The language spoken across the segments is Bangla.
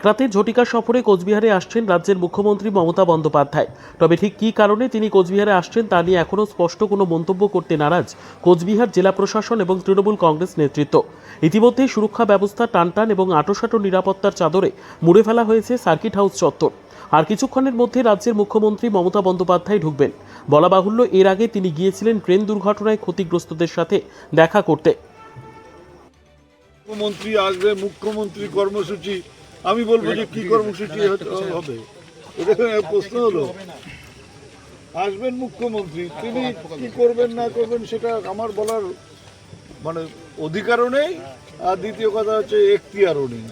রাতের ঝটিকা সফরে কোচবিহারে আসছেন রাজ্যের মুখ্যমন্ত্রী মমতা বন্দ্যোপাধ্যায়। তবে ঠিক কী কারণে তিনি কোচবিহারে আসছেন তা নিয়ে এখনও স্পষ্ট কোনো মন্তব্য করতে নারাজ কোচবিহার জেলা প্রশাসন এবং তৃণমূল কংগ্রেস নেতৃত্ব। ইতিমধ্যেই সুরক্ষা ব্যবস্থা টানটান এবং আঁটোসাঁটো নিরাপত্তার চাদরে মুড়ে ফেলা হয়েছে সার্কিট হাউস চত্বর। আর কিছুক্ষণের মধ্যে রাজ্যের মুখ্যমন্ত্রী মমতা বন্দ্যোপাধ্যায় ঢুকবেন। বলা বাহুল্য, এর আগে তিনি গিয়েছিলেন ট্রেন দুর্ঘটনায় ক্ষতিগ্রস্তদের সাথে দেখা করতে। মুখ্যমন্ত্রী আসবে, মুখ্যমন্ত্রী কর্মসূচি, আমি বলবো যে কি কর্মসূচি হবে, এটা প্রশ্ন হলো। আসবেন মুখ্যমন্ত্রী, তিনি কি করবেন না করবেন সেটা আমার বলার অধিকারও নেই, আর দ্বিতীয় কথা হচ্ছে এখতিয়ারও নেই।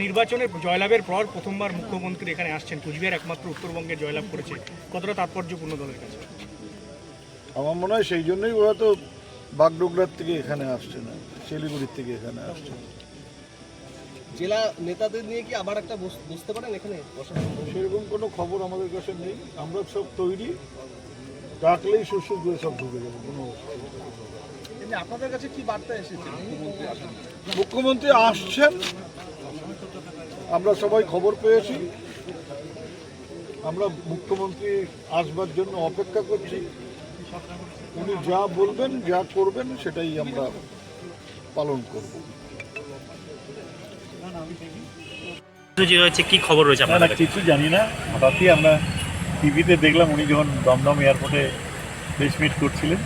নির্বাচনের জয়লাভের পর প্রথমবার মুখ্যমন্ত্রী এখানে আসছেন। কুচবিহার একমাত্র উত্তরবঙ্গে জয়লাভ করেছে, কতটা তাৎপর্যপূর্ণ দলের কাছে? আমার মনে হয় সেই জন্যই ওরা তো বাগডোগরার থেকে এখানে আসছে না, শিলিগুড়ির থেকে এখানে আসছে। জেলা নেতাদের নিয়ে কি আবার একটা বুঝতে পারেন এখানে? সেরকম কোনো খবর আমাদের কাছে নেই, আমরা সব তৈরি, ডাকলেই সুসুর করে সব ঢুকে যাবে। কোনো আপনাদের কাছে কি বার্তা এসেছে? মুখ্যমন্ত্রী আসছেন, আমরা সবাই খবর পেয়েছি, আমরা মুখ্যমন্ত্রী আসবার জন্য অপেক্ষা করছি। উনি যা বলবেন, যা করবেন সেটাই আমরা পালন করব। কি খবর রয়েছে আপনার? কিছু জানি না, হঠাৎই আমরা টিভিতে দেখলাম উনি যখন দমদম এয়ারপোর্টে প্রেস মিট করছিলেন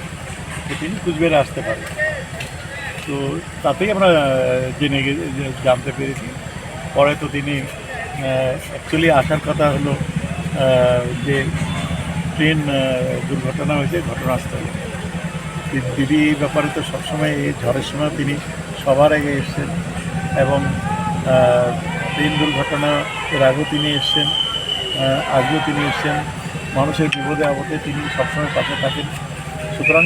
তো তিনি কুচবিহারে আসতে পারেন, তো তাতেই আমরা জানতে পেরেছি। পরে তো তিনি অ্যাকচুয়ালি আসার কথা হলো যে ট্রেন দুর্ঘটনা হয়েছে ঘটনাস্থলে। দিদি এই ব্যাপারে তো সবসময় এই ঝড়ের সময় তিনি সবার আগে এসছেন, এবং ট্রেন দুর্ঘটনা এর আগেও তিনি এসছেন, আজকেও তিনি এসছেন। মানুষের বিপদে আপদে তিনি সবসময় পাশে থাকেন, সুতরাং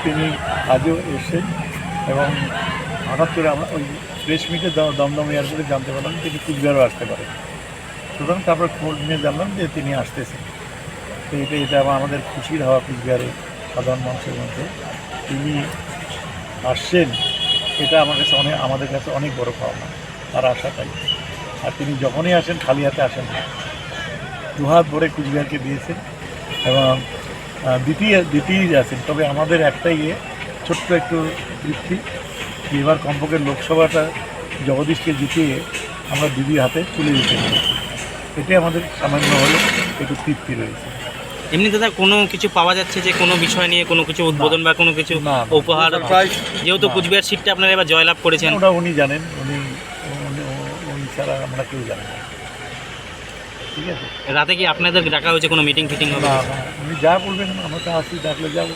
তিনি আজও এসছেন। এবং হঠাৎ করে আমরা ওই প্রেস মিটে দমদম এয়ারপোর্টে জানতে পারলাম তিনি কুচবিহারও আসতে পারেন, সুতরাং তারপর খোঁজ নিয়ে জানলাম যে তিনি আসতেছেন। তো এটা আমাদের খুশির হওয়া, কুচবিহারে সাধারণ মানুষের মধ্যে তিনি আসছেন, এটা আমাদের কাছে অনেক বড় পাওনা, তার আশাটাই। আর তিনি যখনই আসেন খালি হাতে আসেন না, দুহাত ভরে কুচবিহারকে দিয়েছেন এবং দ্বিতীয় আছেন। তবে আমাদের একটাই ছোট্ট একটু তৃপ্তি, এবার কমপক্ষে লোকসভাটা জগদীশকে জিতিয়ে আমরা দিদির হাতে তুলে দিতে পেরেছি, এটাই আমাদের সামান্য হলে একটু তৃপ্তি রয়েছে। এমনি দাদা কোনো কিছু পাওয়া যাচ্ছে যে কোনো বিষয় নিয়ে কোনো কিছু উদ্বোধন বা কোনো কিছু উপহার, যেহেতু কুচবিহার সিটটা আপনারা এবার জয়লাভ করেছেন? ওটা উনি জানেন, উনি ছাড়া আমরা কেউ জানি না। ঠিক আছে, রাতে কি আপনাদের ডাকা হয়েছে, কোনো মিটিং ফিটিং হবে? উনি যা বলবেন আমরা তো আসি, ডাকলে যাবো।